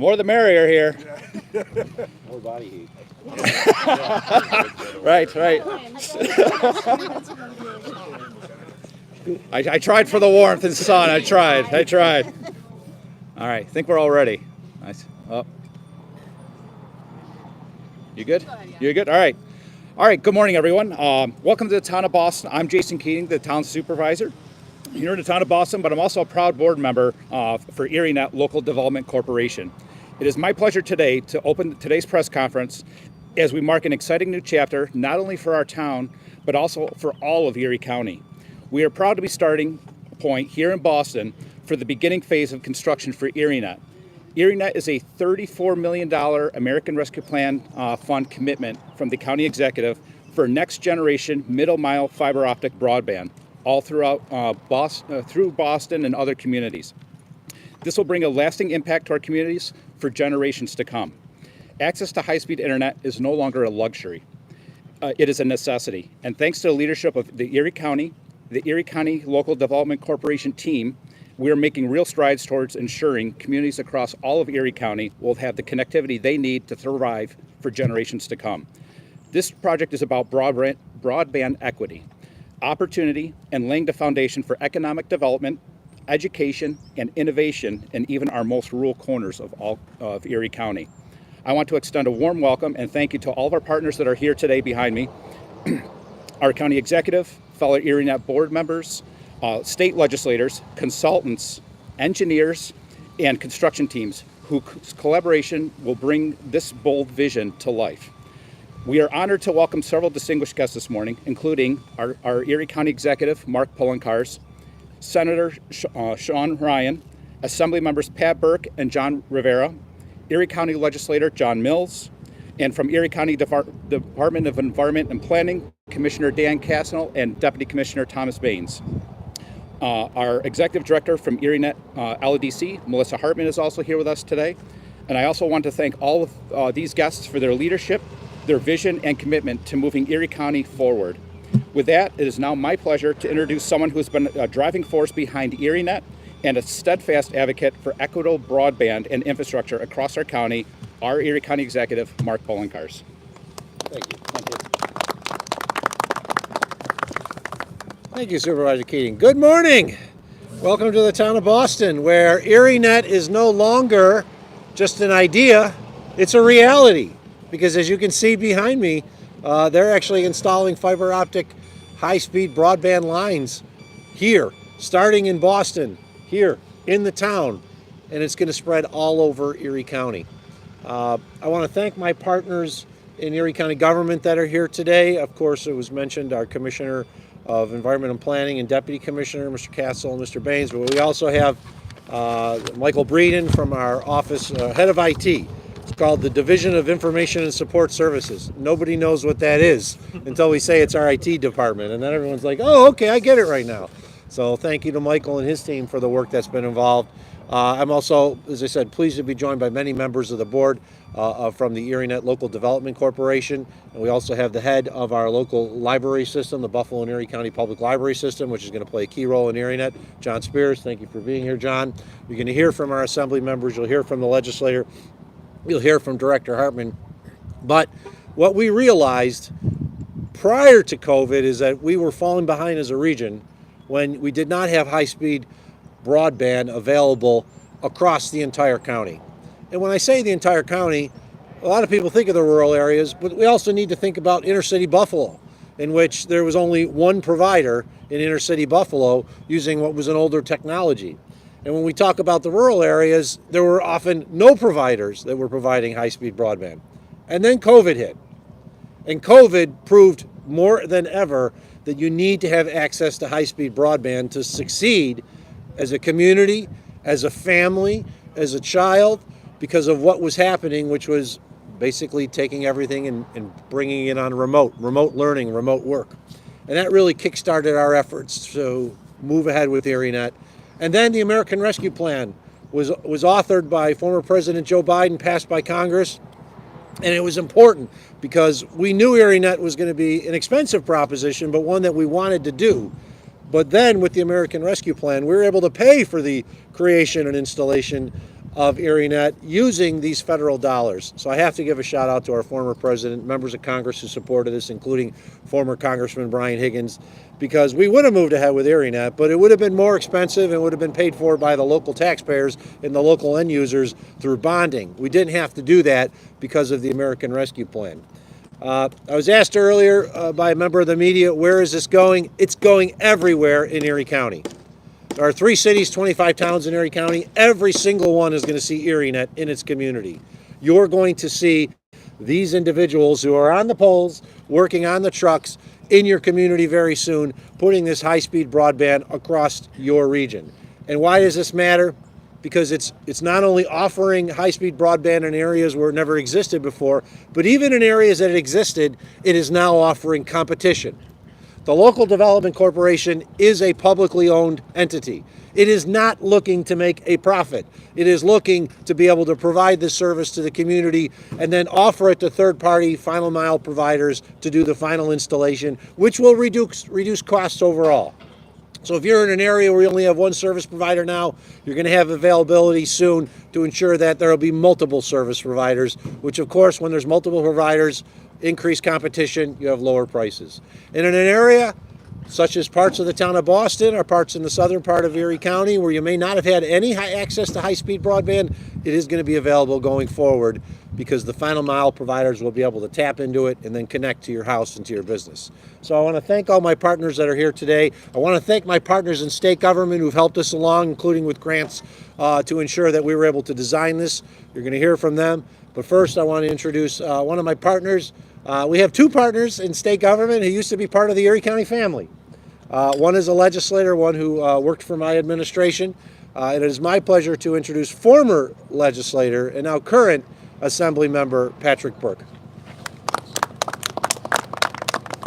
More the merrier here. More body heat. Right. I tried for the warmth and sun. I tried. All right, I think we're all ready. Nice. Oh. You good? You're good? All right. Good morning, everyone. Welcome to the town of Boston. I'm Jason Keating, the town supervisor here in the town of Boston, but I'm also a proud board member for ErieNet Local Development Corporation. It is my pleasure today to open today's press conference as we mark an exciting new chapter, not only for our town, but also for all of Erie County. We are proud to be starting point here in Boston for the beginning phase of construction for ErieNet. ErieNet is a $34 million American Rescue Plan Fund commitment from the county executive for next generation middle mile fiber optic broadband all throughout through Boston and other communities. This will bring a lasting impact to our communities for generations to come. Access to high-speed internet is no longer a luxury. It is a necessity. And thanks to the leadership of the Erie County Local Development Corporation team, we are making real strides towards ensuring communities across all of Erie County will have the connectivity they need to thrive for generations to come. This project is about broadband equity, opportunity, and laying the foundation for economic development, education, and innovation in even our most rural corners of Erie County. I want to extend a warm welcome and thank you to all of our partners that are here today behind me, our county executive, fellow ErieNet board members, state legislators, consultants, engineers, and construction teams whose collaboration will bring this bold vision to life. We are honored to welcome several distinguished guests this morning, including our Erie County Executive, Mark Poloncarz, Senator Sean Ryan, Assembly Members Pat Burke and John Rivera, Erie County Legislator John Mills, and from Erie County Department of Environment and Planning, Commissioner Dan Casnell and Deputy Commissioner Thomas Baines. Our Executive Director from ErieNet LDC, Melissa Hartman, is also here with us today. And I also want to thank all of these guests for their leadership, their vision, and commitment to moving Erie County forward. With that, it is now my pleasure to introduce someone who has been a driving force behind ErieNet and a steadfast advocate for equitable broadband and infrastructure across our county, our Erie County Executive, Mark Poloncarz. Thank you. Thank you, Supervisor Keating. Good morning. Welcome to the town of Boston, where ErieNet is no longer just an idea, it's a reality. Because as you can see behind me, they're actually installing fiber optic high-speed broadband lines here, starting in Boston, here in the town, and it's going to spread all over Erie County. I want to thank my partners in Erie County government that are here today. Of course, it was mentioned our Commissioner of Environment and Planning and Deputy Commissioner, Mr. Castle and Mr. Baines, but we also have Michael Breeden from our office, head of IT. It's called the Division of Information and Support Services. Nobody knows what that is until we say it's our IT department, and then everyone's like, oh, okay, I get it right now. So thank you to Michael and his team for the work that's been involved. I'm also, as I said, pleased to be joined by many members of the board from the ErieNet Local Development Corporation. And we also have the head of our local library system, the Buffalo and Erie County Public Library System, which is going to play a key role in ErieNet. John Spears, thank you for being here, John. You're going to hear from our assembly members. You'll hear from the legislator. You'll hear from Director Hartman. But what we realized prior to COVID is that we were falling behind as a region when we did not have high-speed broadband available across the entire county. And when I say the entire county, a lot of people think of the rural areas, but we also need to think about inner city Buffalo, in which there was only one provider in inner city Buffalo using what was an older technology. And when we talk about the rural areas, there were often no providers that were providing high-speed broadband. And then COVID hit. And COVID proved more than ever that you need to have access to high-speed broadband to succeed as a community, as a family, as a child, because of what was happening, which was basically taking everything and bringing it on remote learning, remote work. And that really kickstarted our efforts to move ahead with ErieNet. And then the American Rescue Plan was authored by former President Joe Biden, passed by Congress. And it was important because we knew ErieNet was going to be an expensive proposition, but one that we wanted to do. But then with the American Rescue Plan, we were able to pay for the creation and installation of ErieNet using these federal dollars. So I have to give a shout out to our former president, members of Congress who supported this, including former Congressman Brian Higgins, because we would have moved ahead with ErieNet, but it would have been more expensive and would have been paid for by the local taxpayers and the local end users through bonding. We didn't have to do that because of the American Rescue Plan. I was asked earlier by a member of the media, where is this going? It's going everywhere in Erie County. There are 3 cities, 25 towns in Erie County. Every single one is going to see ErieNet in its community. You're going to see these individuals who are on the poles, working on the trucks in your community very soon, putting this high-speed broadband across your region. And why does this matter? Because it's not only offering high-speed broadband in areas where it never existed before, but even in areas that it existed, it is now offering competition. The Local Development Corporation is a publicly owned entity. It is not looking to make a profit. It is looking to be able to provide this service to the community and then offer it to third-party final mile providers to do the final installation, which will reduce costs overall. So if you're in an area where you only have one service provider now, you're going to have availability soon to ensure that there will be multiple service providers, which of course, when there's multiple providers, increased competition, you have lower prices. And in an area such as parts of the town of Boston or parts in the southern part of Erie County where you may not have had any access to high-speed broadband, it is going to be available going forward because the final mile providers will be able to tap into it and then connect to your house and to your business. So I want to thank all my partners that are here today. I want to thank my partners in state government who've helped us along, including with grants to ensure that we were able to design this. You're going to hear from them. But first, I want to introduce one of my partners. We have 2 partners in state government who used to be part of the Erie County family. One is a legislator, one who worked for my administration. And it is my pleasure to introduce former legislator and now current Assembly Member Patrick Burke.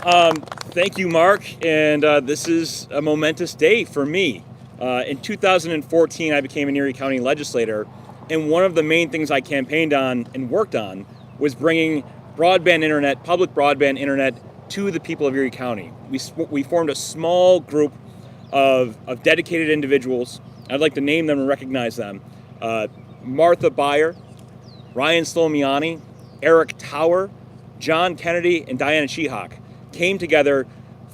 Thank you, Mark. And this is a momentous day for me. In 2014, I became an Erie County legislator. And one of the main things I campaigned on and worked on was bringing broadband internet, public broadband internet, to the people of Erie County. We formed a small group of dedicated individuals. I'd like to name them and recognize them. Martha Beyer, Ryan Slomiani, Eric Tower, John Kennedy, and Diana Sheehawk came together,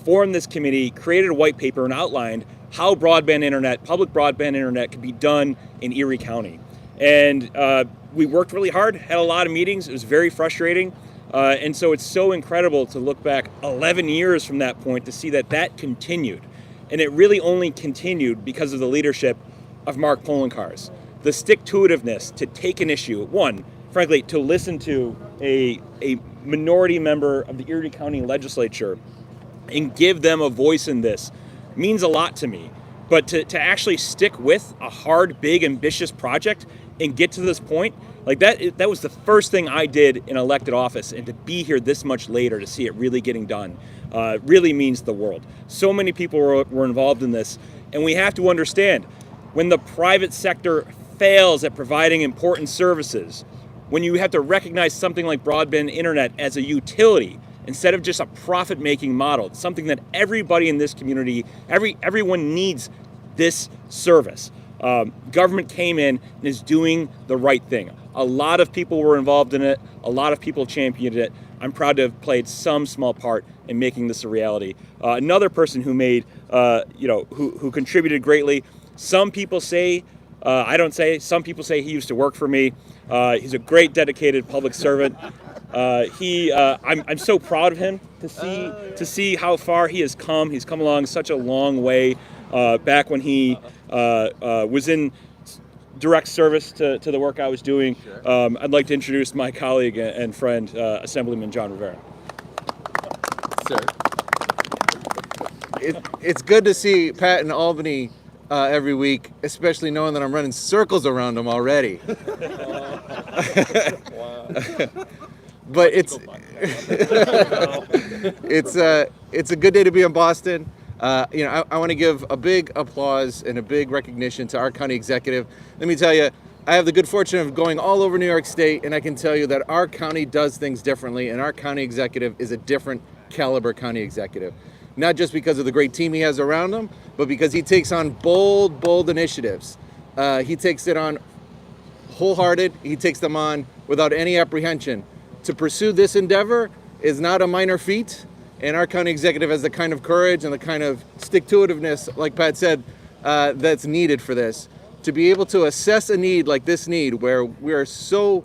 formed this committee, created a white paper, and outlined how broadband internet, public broadband internet, could be done in Erie County. And we worked really hard, had a lot of meetings. It was very frustrating. And so it's so incredible to look back 11 years from that point to see that continued. And it really only continued because of the leadership of Mark Polenkars. The stick-to-itiveness to take an issue, one, frankly, to listen to a minority member of the Erie County Legislature and give them a voice in this means a lot to me. But to actually stick with a hard, big, ambitious project and get to this point, like that was the first thing I did in elected office, and to be here this much later to see it really getting done really means the world. So many people were involved in this, and we have to understand, when the private sector fails at providing important services, when you have to recognize something like broadband internet as a utility instead of just a profit-making model, it's something that everybody in this community, everyone needs this service. Government came in and is doing the right thing. A lot of people were involved in it. A lot of people championed it. I'm proud to have played some small part in making this a reality. Another person who made, who contributed greatly. Some people say, some people say he used to work for me. He's a great, dedicated public servant. I'm so proud of him to see how far he has come. He's come along such a long way. Back when he was in direct service to the work I was doing. I'd like to introduce my colleague and friend, Assemblyman John Rivera. Sir. It's good to see Pat in Albany every week, especially knowing that I'm running circles around him already. But it's a good day to be in Boston. I want to give a big applause and a big recognition to our county executive. Let me tell you, I have the good fortune of going all over New York State, and I can tell you that our county does things differently, and our county executive is a different caliber county executive. Not just because of the great team he has around him, but because he takes on bold initiatives. He takes it on wholehearted. He takes them on without any apprehension. To pursue this endeavor is not a minor feat, and our county executive has the kind of courage and the kind of stick-to-itiveness, like Pat said, that's needed for this. To be able to assess a need like this need, where it's so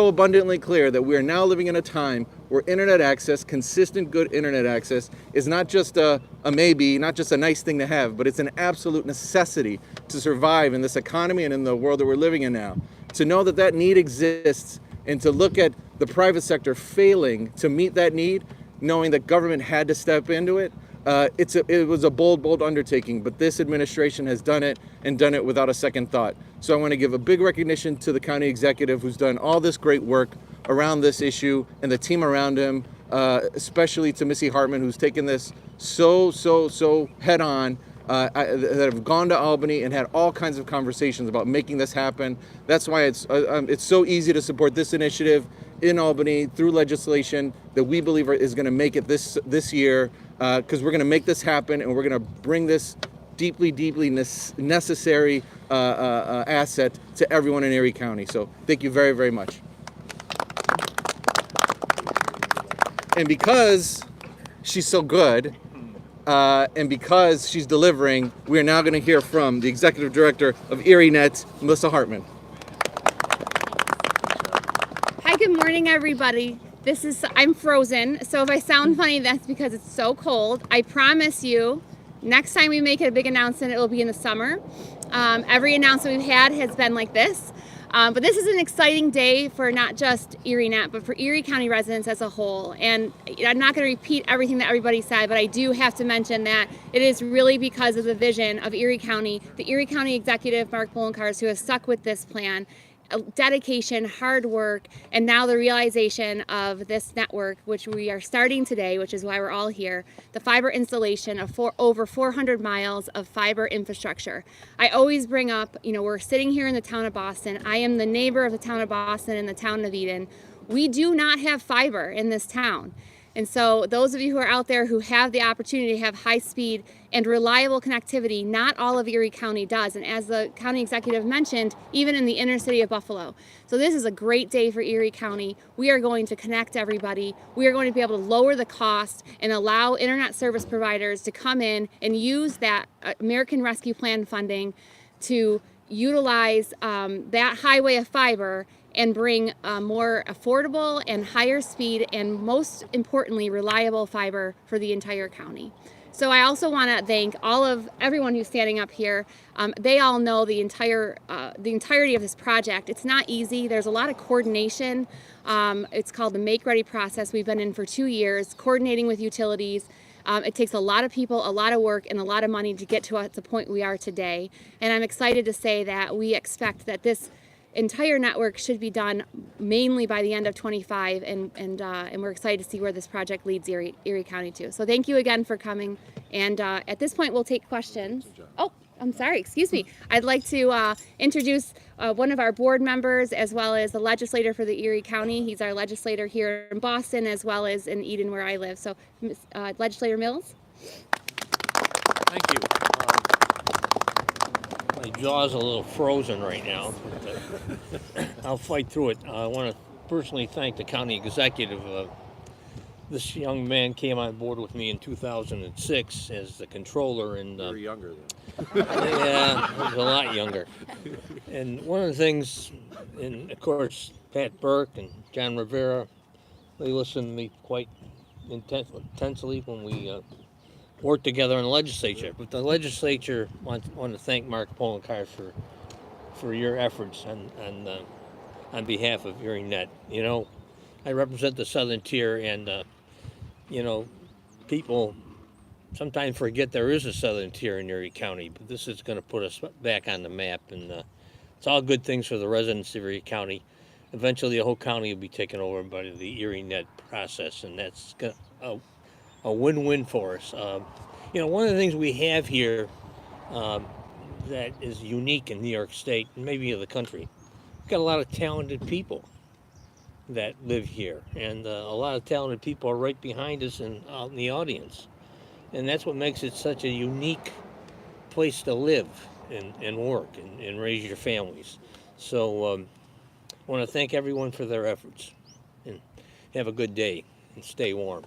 abundantly clear that we are now living in a time where internet access, consistent good internet access, is not just a maybe, not just a nice thing to have, but it's an absolute necessity to survive in this economy and in the world that we're living in now. To know that that need exists and to look at the private sector failing to meet that need, knowing that government had to step into it, it was a bold undertaking, but this administration has done it and done it without a second thought. So I want to give a big recognition to the county executive who's done all this great work around this issue and the team around him, especially to Missy Hartman, who's taken this so head on, that have gone to Albany and had all kinds of conversations about making this happen. That's why it's so easy to support this initiative in Albany through legislation that we believe is going to make it this year, because we're going to make this happen and we're going to bring this deeply necessary asset to everyone in Erie County. So thank you very much. And because she's so good, and because she's delivering, we are now going to hear from the Executive Director of ErieNet, Melissa Hartman. Hi, good morning, everybody. I'm frozen, so if I sound funny, that's because it's so cold. I promise you, next time we make a big announcement, it will be in the summer. Every announcement we've had has been like this. But this is an exciting day for not just ErieNet, but for Erie County residents as a whole. And I'm not going to repeat everything that everybody said, but I do have to mention that it is really because of the vision of Erie County, the Erie County executive, Mark Poloncarz, who has stuck with this plan. Dedication, hard work, and now the realization of this network, which we are starting today, which is why we're all here, the fiber installation of over 400 miles of fiber infrastructure. I always bring up, we're sitting here in the town of Boston. I am the neighbor of the town of Boston and the town of Eden. We do not have fiber in this town. And so those of you who are out there who have the opportunity to have high speed and reliable connectivity, not all of Erie County does. And as the county executive mentioned, even in the inner city of Buffalo. So this is a great day for Erie County. We are going to connect everybody. We are going to be able to lower the cost and allow internet service providers to come in and use that American Rescue Plan funding to utilize that highway of fiber and bring more affordable and higher speed and, most importantly, reliable fiber for the entire county. So I also want to thank everyone who's standing up here. They all know the entirety of this project. It's not easy. There's a lot of coordination. It's called the Make Ready process. We've been in for 2 years, coordinating with utilities. It takes a lot of people, a lot of work, and a lot of money to get to the point we are today. And I'm excited to say that we expect that this entire network should be done mainly by the end of 25, and we're excited to see where this project leads Erie County to. So thank you again for coming, and at this point we'll take questions. Oh, I'm sorry, excuse me. I'd like to introduce one of our board members as well as the legislator for the Erie County. He's our legislator here in Boston as well as in Eden where I live. So Legislator Mills. Thank you. My jaw's a little frozen right now, but I'll fight through it. I want to personally thank the county executive. This young man came on board with me in 2006 as the controller, and You were younger then. yeah, I was a lot younger. And one of the things, and of course, Pat Burke and John Rivera, they listened to me quite intensely when we worked together in the legislature. But the legislature want to thank Mark Poloncarz for your efforts on behalf of ErieNet. I represent the Southern Tier, and people sometimes forget there is a Southern Tier in Erie County, but this is going to put us back on the map, and it's all good things for the residents of Erie County. Eventually, the whole county will be taken over by the ErieNet process, and that's a win-win for us. One of the things we have here that is unique in New York State, and maybe in the country, we've got a lot of talented people that live here, and a lot of talented people are right behind us and out in the audience. And that's what makes it such a unique place to live and work and raise your families. So I want to thank everyone for their efforts. And have a good day and stay warm.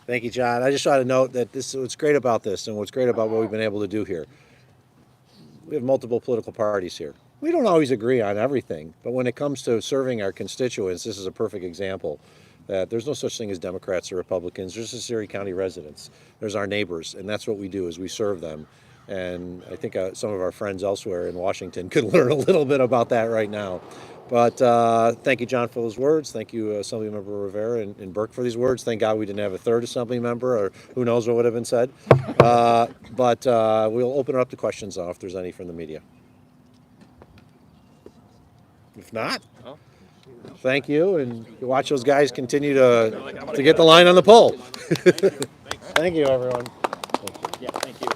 Thank you, John. I just want to note that what's great about this and what's great about what we've been able to do here. We have multiple political parties here. We don't always agree on everything, but when it comes to serving our constituents, this is a perfect example that there's no such thing as Democrats or Republicans. There's just Erie County residents. There's our neighbors, and that's what we do is we serve them. And I think some of our friends elsewhere in Washington could learn a little bit about that right now. But thank you, John, for those words. Thank you, Assemblymember Rivera and Burke, for these words. Thank God we didn't have a third Assembly member, or who knows what would have been said. But we'll open it up to questions now if there's any from the media. If not, thank you, and you watch those guys continue to get the line on the pole. Thank you, everyone. Yeah, thank you.